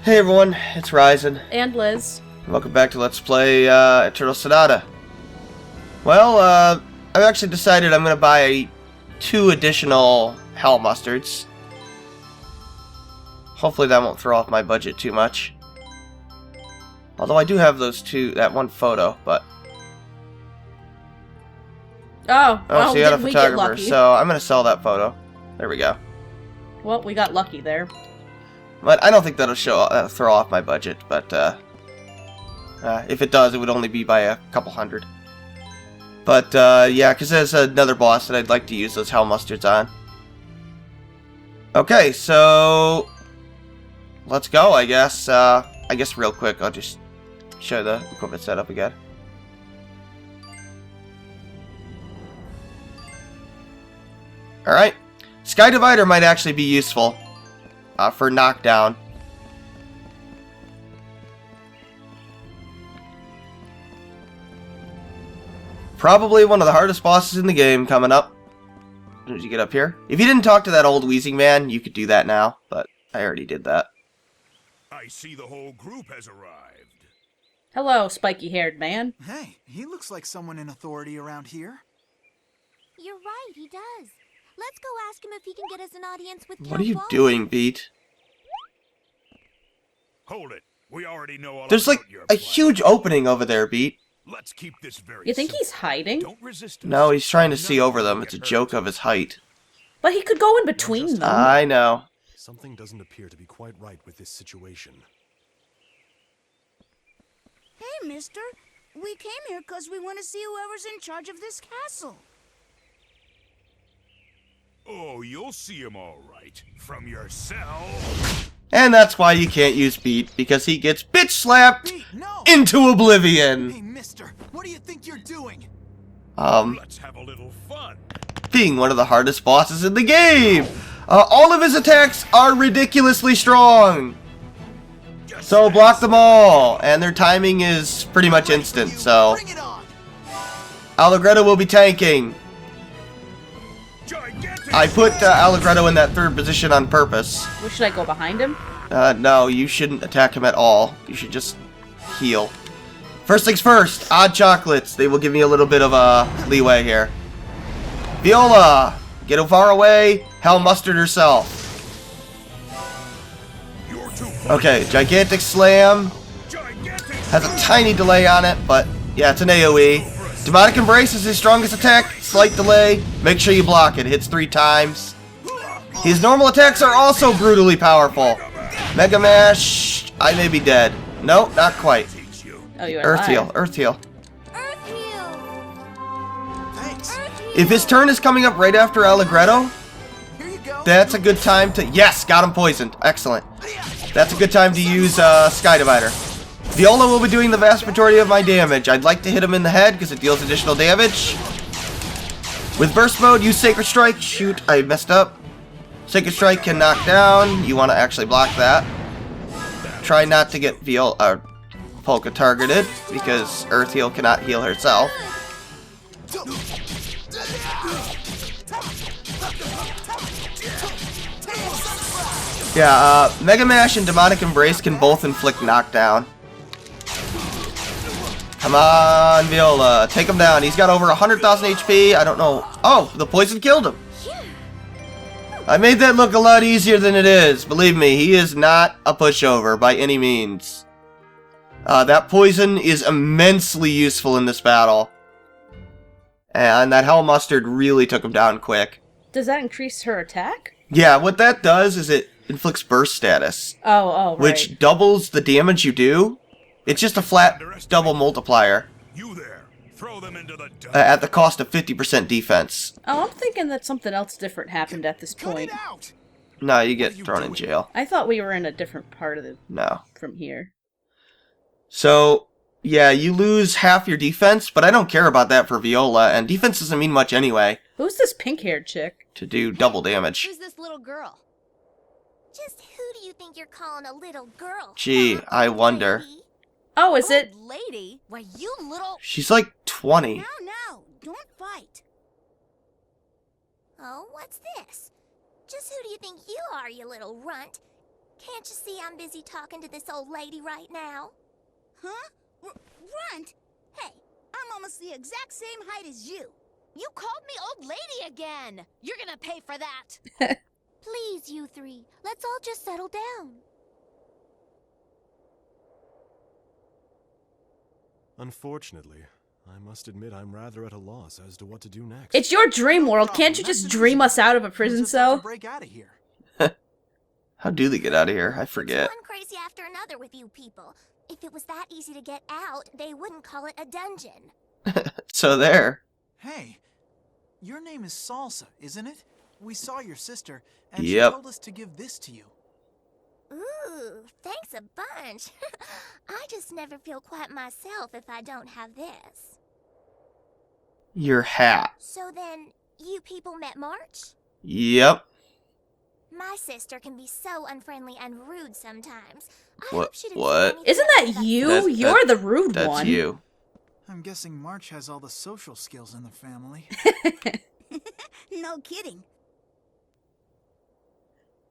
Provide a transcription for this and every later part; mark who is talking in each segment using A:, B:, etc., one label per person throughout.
A: Hey everyone, it's Ryzen.
B: And Liz.
A: Welcome back to Let's Play Eternal Sonata. Well, I've actually decided I'm going to buy 2 additional Hell Mustards. Hopefully that won't throw off my budget too much. Although I do have that one photo, but...
B: Oh,
A: so you got a photographer, so I'm going to sell that photo. There we go.
B: Well, we got lucky there.
A: But I don't think that'll throw off my budget, but if it does, it would only be by a couple hundred. But yeah, because there's another boss that I'd like to use those Hell Mustards on. Okay, so let's go, I guess. I guess real quick, I'll just show the equipment setup again. Alright, Sky Divider might actually be useful. For knockdown. Probably one of the hardest bosses in the game coming up. As soon as you get up here. If you didn't talk to that old wheezing man, you could do that now, but I already did that.
C: I see the whole group has arrived.
B: Hello, spiky-haired man.
D: Hey, he looks like someone in authority around here.
E: You're right, he does. Let's go ask him if he can get us an audience with
A: What are you doing, Beat?
C: Hold it. We already know all
A: There's like
C: about your
A: a
C: plan.
A: huge opening over there, Beat.
C: Let's keep this very
B: You think
C: simple.
B: he's hiding?
C: Don't resist us.
A: No, he's trying to see
C: None
A: over
C: of
A: them.
C: you
A: It's a
C: get
A: joke
C: hurt.
A: of his height.
B: But he could go in between them.
A: I know.
F: Something doesn't appear to be quite right with this situation.
G: Hey, mister. We came here because we want to see whoever's in charge of this castle.
C: Oh, you'll see him all right. From your cell.
A: And that's why you can't use Beat, because he gets bitch slapped
D: Pete, no!
A: into oblivion.
D: Hey, mister, what do you think you're doing?
C: Let's have a little fun.
A: Being one of the hardest bosses in the game. All of his attacks are ridiculously strong.
C: Just
A: So block them all, and their timing is pretty much instant, so...
D: Bring it on!
A: Allegretto will be tanking.
C: gigantic.
A: I put Allegretto in that 3rd position on purpose.
B: Well, should I go behind him?
A: No, you shouldn't attack him at all. You should just heal. First things first, odd chocolates. They will give me a little bit of leeway here. Viola, get far away. Hell Mustard herself.
C: You're too
A: Okay, gigantic slam.
C: gigantic.
A: Has a tiny delay on it, but yeah, it's an AoE. Demonic Embrace is his strongest attack. Slight delay. Make sure you block it. Hits 3 times. His normal attacks are also brutally powerful. Mega Mash. I may be dead. Nope, not quite.
C: Teach you.
B: Oh, you are
A: Earth
B: alive.
A: Heal. Earth Heal.
E: Earth Heal!
D: Thanks.
E: Earth Heal!
A: If his turn is coming up right after Allegretto,
D: Here you go.
A: that's a good time to... Yes, got him poisoned. Excellent. That's a good time to use Sky Divider. Viola will be doing the vast majority of my damage. I'd like to hit him in the head because it deals additional damage. With Burst Mode, use Sacred Strike. Shoot, I messed up. Sacred Strike can knock down. You want to actually block that. Try not to get Polka targeted because Earth Heal cannot heal herself. Yeah, Mega Mash and Demonic Embrace can both inflict knockdown. Come on, Viola. Take him down. He's got over 100,000 HP. I don't know. Oh, the poison killed him. I made that look a lot easier than it is. Believe me, he is not a pushover by any means. That poison is immensely useful in this battle. And that Hell Mustard really took him down quick.
B: Does that increase her attack?
A: Yeah, what that does is it inflicts burst status.
B: Oh, right.
A: Which doubles the damage you do. It's just a flat double multiplier
C: You there. Throw them into the dust.
A: at the cost of 50% defense.
B: Oh, I'm thinking that something else different happened at this
D: Cut
B: point.
D: it out!
A: No, you get thrown in jail.
B: I thought we were in a different part of the
A: No.
B: from here.
A: So, yeah, you lose half your defense, but I don't care about that for Viola, and defense doesn't mean much anyway
B: Who's this pink-haired chick?
A: to do double damage.
E: Who's this little girl? Just who do you think you're calling a little girl?
A: Gee,
E: huh,
A: I
E: old
A: wonder.
E: lady?
B: Oh, is it?
E: Old lady? Why, you little...
A: She's like 20.
G: Now, don't fight.
E: Oh, what's this? Just who do you think you are, you little runt? Can't you see I'm busy talking to this old lady right now?
G: Huh? Runt? Hey, I'm almost the exact same height as you.
H: You called me old lady again. You're gonna pay for that.
E: Please, you three, let's all just settle down.
F: Unfortunately, I must admit I'm rather at a loss as to what to do next.
B: It's your dream world. Can't you just dream us out of a prison cell?
D: Break out of here.
A: How do they get out of here? I forget.
E: It's one crazy after another with you people. If it was that easy to get out, they wouldn't call it a dungeon.
A: So there.
D: Hey, your name is Salsa, isn't it? We saw your sister, and
A: Yep.
D: she told us to give this to you.
E: Ooh, thanks a bunch. I just never feel quite myself if I don't have this.
A: Your hat.
E: So then, you people met March?
A: Yep.
E: My sister can be so unfriendly and rude sometimes. I
A: What-
E: hope she didn't
A: what?
E: say anything
B: Isn't that
E: about
B: you?
A: That-
B: You're the rude
A: That's
B: one.
A: you.
D: I'm guessing March has all the social skills in the family.
G: No kidding.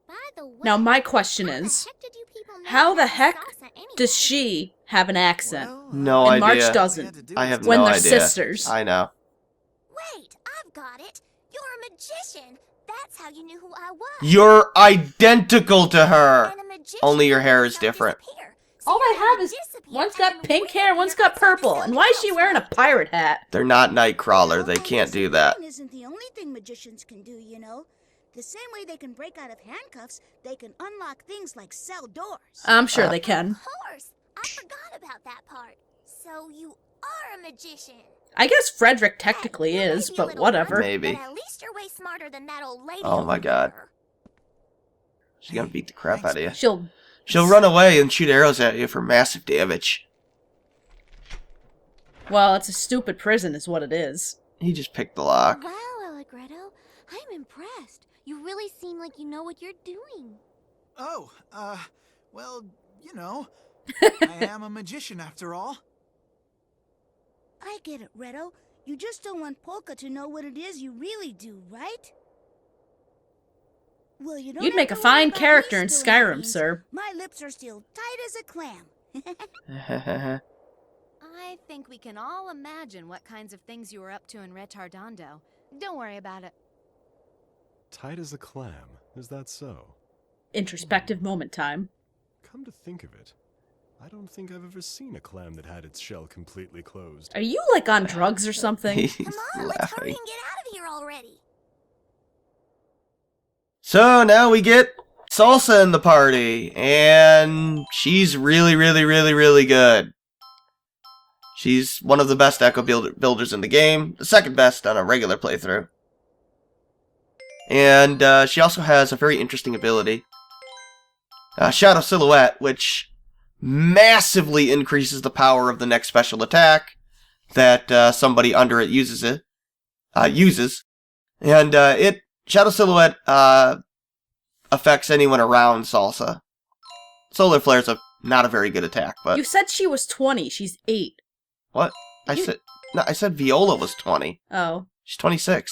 E: By the way,
B: Now my question
E: how the
B: is,
E: heck did you people know
B: how the
E: about
B: heck
E: salsa anyway?
B: does she have an accent?
D: Well,
A: No
B: And March
A: idea.
B: doesn't.
A: I have
B: When
A: no
B: they're
A: idea.
B: sisters.
A: I know.
E: Wait, I've got it. You're a magician. That's how you knew who I was.
A: You're identical to her.
E: And a magician
A: Only your hair is
E: don't
A: different.
E: disappear.
B: All
E: you're
B: I have
E: gonna
B: is
E: disappear
B: one's
E: and
B: got
E: then
B: pink hair, one's
E: reappear
B: got purple.
E: somewhere
B: And why is she
E: else,
B: wearing a
E: right?
B: pirate hat?
A: They're not Nightcrawler. They
G: Well,
A: can't do that.
G: disappearing isn't the only thing magicians can do, you know. The same way they can break out of handcuffs, they can unlock things like cell doors.
B: I'm sure they can.
E: Of course. I forgot about that part. So you are a magician.
B: I guess Frederick technically
E: Hey, you may
B: is,
E: be a
B: but
E: little
B: whatever.
E: runt,
A: Maybe.
E: But at least you're way smarter than that old lady.
A: Oh my
E: over
A: God.
E: there.
A: She's gonna beat the crap out of you.
B: She'll,
A: Run away and shoot arrows at you for massive damage.
B: well, it's a stupid prison is what it is.
A: He just picked the lock.
E: Wow, Allegretto. I'm impressed. You really seem like you know what you're doing.
D: Oh, well, you know, I am a magician after all.
G: I get it, Redo. You just don't want Polka to know what it is you really do, right? Well, you don't
B: You'd
G: have
B: make a
G: to worry
B: fine
G: about
B: character
G: me
B: in
G: spilling
B: Skyrim,
G: beans.
B: sir.
G: My lips are still tight as a clam.
H: I think we can all imagine what kinds of things you were up to in Retardando. Don't worry about it.
F: Tight as a clam, is that so?
B: Introspective moment time.
F: Come to think of it, I don't think I've ever seen a clam that had its shell completely closed.
B: Are you like on drugs or something?
A: He's
E: Come on, let's hurry
A: laughing.
E: and get out of here already.
A: So now we get Salsa in the party, and she's really, really, really, really good. She's one of the best echo builders in the game, the second best on a regular playthrough. And she also has a very interesting ability, Shadow Silhouette, which massively increases the power of the next special attack that somebody under it uses. And Shadow Silhouette affects anyone around Salsa. Solar Flare's not a very good attack, but
B: You said she was 20. She's 8.
A: what? I said Viola was 20.
B: Oh,
A: She's 26.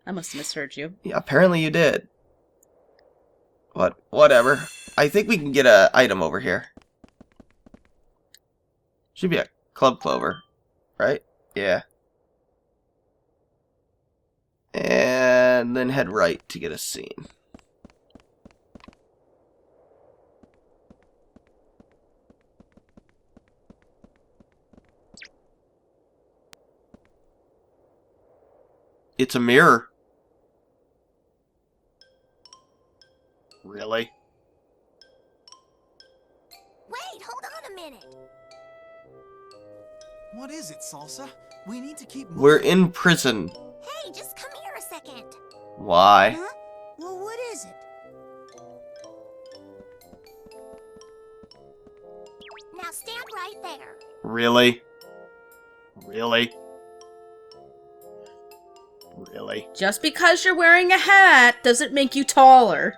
B: I must have misheard you.
A: Yeah, apparently you did. Whatever. I think we can get a item over here. Should be a Club Clover, right? Yeah. And then head right to get a scene. It's a mirror. Really?
E: Wait, hold on a minute.
D: What is it, Salsa? We need to keep moving.
A: We're in prison.
E: Hey, just come here a second.
A: Why?
G: Huh? Well, what is it?
E: Now stand right there.
A: Really? Really? Really?
B: Just because you're wearing a hat doesn't make you taller.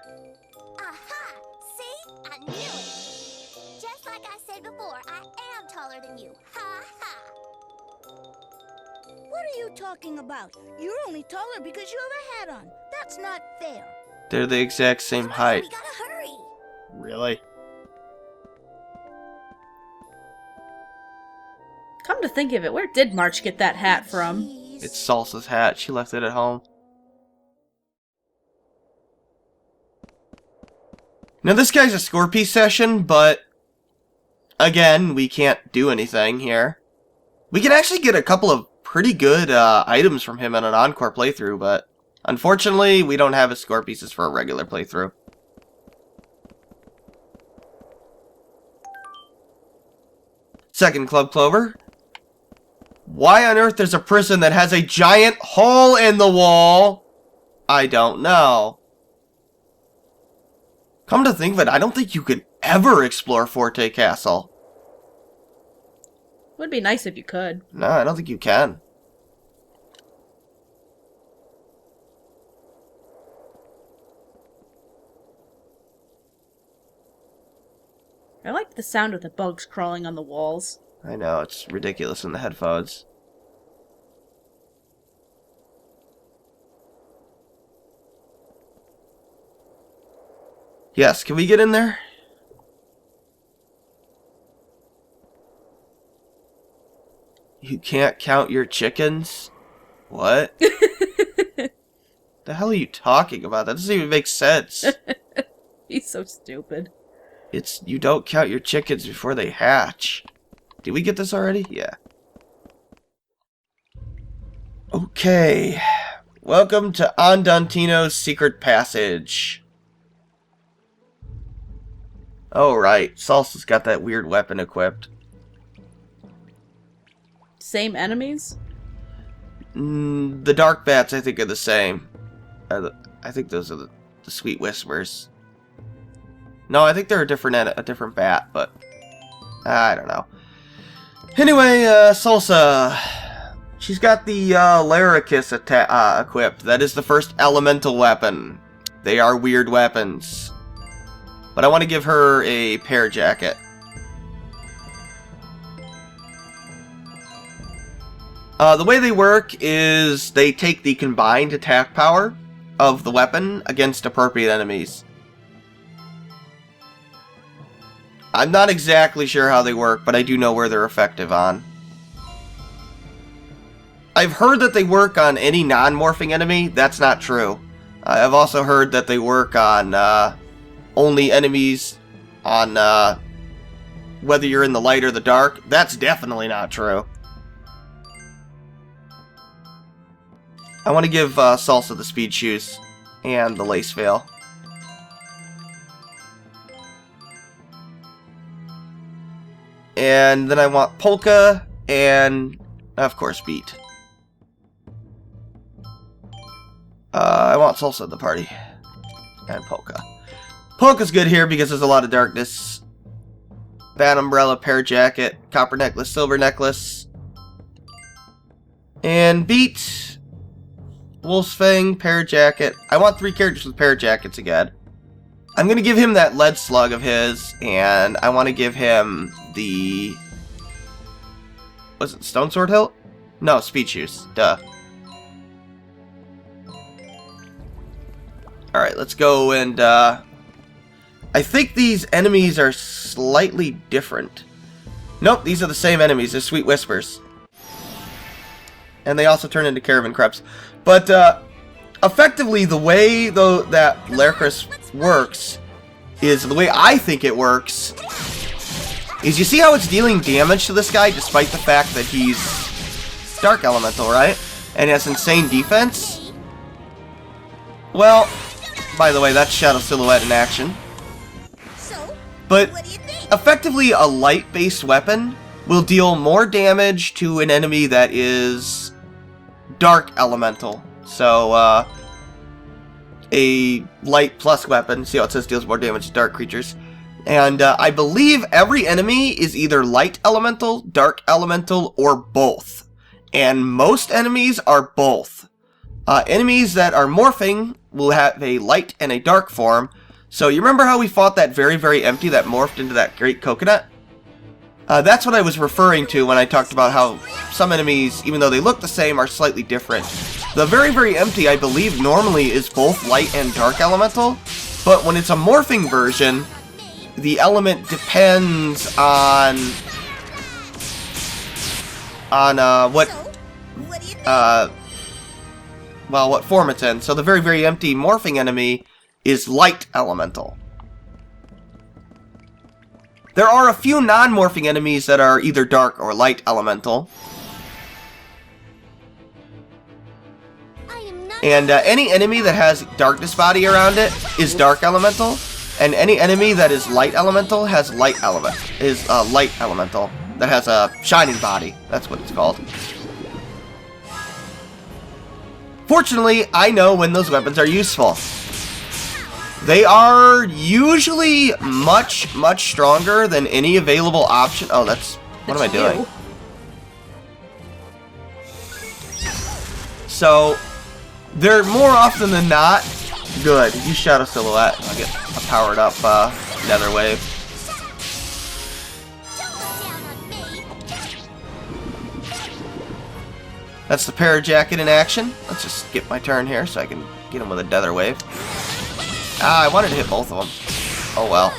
E: Aha! See? I knew it. Just like I said before, I am taller than you. Ha ha!
G: What are you talking about? You're only taller because you have a hat on. That's not fair.
A: They're the exact same
E: Come on,
A: height.
E: we gotta hurry.
A: Really?
B: Come to think of it, where did March get that hat from?
G: Jeez.
A: It's Salsa's hat. She left it at home. Now, this guy's a score piece session, but again, we can't do anything here. We can actually get a couple of pretty good items from him in an encore playthrough, but unfortunately, we don't have his score pieces for a regular playthrough. Second Club Clover. Why on earth there's a prison that has a giant hole in the wall? I don't know. Come to think of it, I don't think you could ever explore Forte Castle.
B: Would be nice if you could.
A: No, I don't think you can.
B: I like the sound of the bugs crawling on the walls.
A: I know, it's ridiculous in the headphones. Yes, can we get in there? You can't count your chickens? What? The hell are you talking about? That doesn't even make sense.
B: He's so stupid.
A: It's, you don't count your chickens before they hatch. Did we get this already? Yeah. Okay. Welcome to Andantino's Secret Passage. Oh, right. Salsa's got that weird weapon equipped.
B: Same enemies?
A: The Dark Bats, I think, are the same. I think those are the Sweet Whispers. No, I think they're a different bat, but I don't know. Anyway, Salsa, she's got the Laricus equipped. That is the first elemental weapon. They are weird weapons. But I want to give her a pear jacket. The way they work is they take the combined attack power of the weapon against appropriate enemies. I'm not exactly sure how they work, but I do know where they're effective on. I've heard that they work on any non-morphing enemy. That's not true. I've also heard that they work on only enemies on whether you're in the light or the dark. That's definitely not true. I want to give Salsa the speed shoes and the lace veil. And then I want Polka and, of course, Beat. I want Salsa at the party. And Polka. Polka's good here because there's a lot of darkness. Bat umbrella, pear jacket, copper necklace, silver necklace. And Beat, Wolf's Fang, pear jacket. I want 3 characters with pear jackets again. I'm going to give him that lead slug of his, and I want to give him the... Was it Stone Sword Hilt? No, Speed Shoes. Duh. Alright, let's go and, I think these enemies are slightly different. Nope, these are the same enemies. They're Sweet Whispers. And they also turn into Caravan Creps. But, effectively, the way, though, that Laricus works is, the way I think it works, is you see how it's dealing damage to this guy despite the fact that he's Dark Elemental, right? And he has insane defense? Well, by the way, that's Shadow Silhouette in action.
G: So,
A: But
G: what do you think?
A: effectively, a light-based weapon will deal more damage to an enemy that is Dark Elemental. So, a light plus weapon, see how it says deals more damage to dark creatures. And I believe every enemy is either light elemental, dark elemental, or both. And most enemies are both. Enemies that are morphing will have a light and a dark form. So you remember how we fought that very, very empty that morphed into that great coconut? That's what I was referring to when I talked about how some enemies, even though they look the same, are slightly different. The very, very empty, I believe, normally is both light and dark elemental, but when it's a morphing version, the element depends on what
G: What do you think?
A: well, what form it's in. So the very, very empty morphing enemy is light elemental. There are a few non-morphing enemies that are either dark or light elemental.
E: I am not.
A: And any enemy that has darkness body around it is dark elemental, and any enemy that is light elemental has light elemental that has a shining body. That's what it's called. Fortunately, I know when those weapons are useful. They are usually much, much stronger than any available option. Oh, that's... What am I doing? So, they're more often than not good. Use Shadow Silhouette. I'll get a powered up Nether Wave.
E: Don't look down on me.
A: That's the Parajacket in action. Let's just skip my turn here so I can get him with a Nether Wave. Ah, I wanted to hit both of them. Oh well.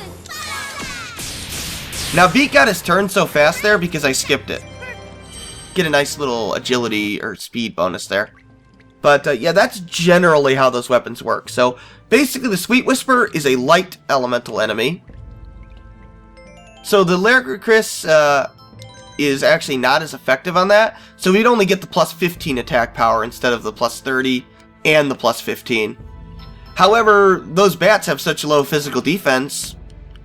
A: Now, Beat got his turn so fast there because I skipped it. Get a nice little agility or speed bonus there. But yeah, that's generally how those weapons work. So basically the Sweet Whisper is a light elemental enemy. So the Lyricus is actually not as effective on that. So we'd only get the plus 15 attack power instead of the plus 30 and the plus 15. However, those bats have such low physical defense,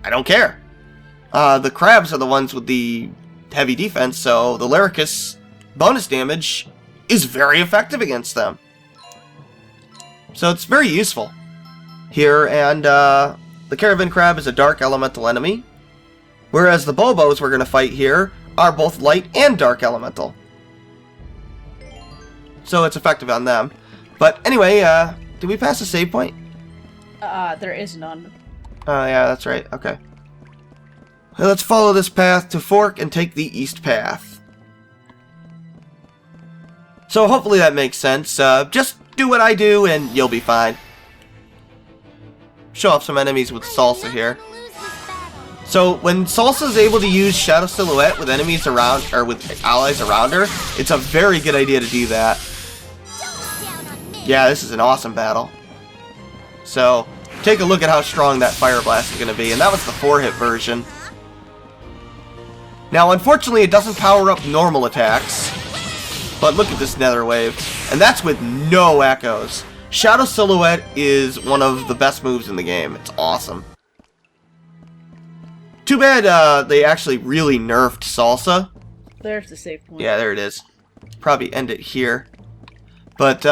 A: I don't care. The crabs are the ones with the heavy defense, so the Lyricus bonus damage is very effective against them. So it's very useful here, and the Caravan Crab is a dark elemental enemy, whereas the Bobos we're going to fight here are both light and dark elemental. So it's effective on them. But anyway, did we pass a save point?
B: There is none.
A: Oh, yeah, that's right. Okay. Well, let's follow this path to Fork and take the east path. So hopefully that makes sense. Just do what I do and you'll be fine. Show off some enemies with Salsa here.
E: Lose this battle.
A: So when Salsa is able to use Shadow Silhouette with enemies around, or with allies around her, it's a very good idea to do that.
E: Don't look down on me.
A: Yeah, this is an awesome battle. So, take a look at how strong that Fire Blast is going to be, and that was the 4-hit version. Now, unfortunately, it doesn't power up normal attacks, but look at this Nether Wave, and that's with no echoes. Shadow Silhouette is one of the best moves in the game. It's awesome. Too bad they actually really nerfed Salsa.
B: There's the save point.
A: Yeah, there it is. Probably end it here. But,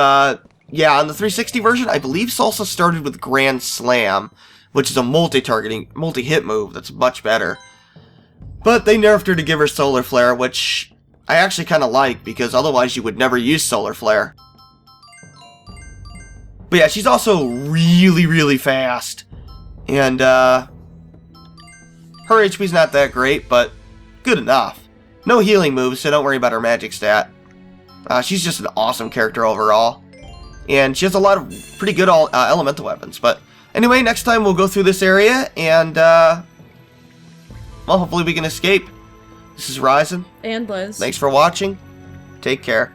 A: yeah, on the 360 version, I believe Salsa started with Grand Slam, which is a multi-targeting, multi-hit move that's much better. But they nerfed her to give her Solar Flare, which I actually kind of like, because otherwise you would never use Solar Flare. But yeah, she's also really, really fast. And, her HP's not that great, but good enough. No healing moves, so don't worry about her magic stat. She's just an awesome character overall. And she has a lot of pretty good elemental weapons. But anyway, next time we'll go through this area and, well, hopefully we can escape. This is Ryzen.
B: And Liz.
A: Thanks for watching. Take care.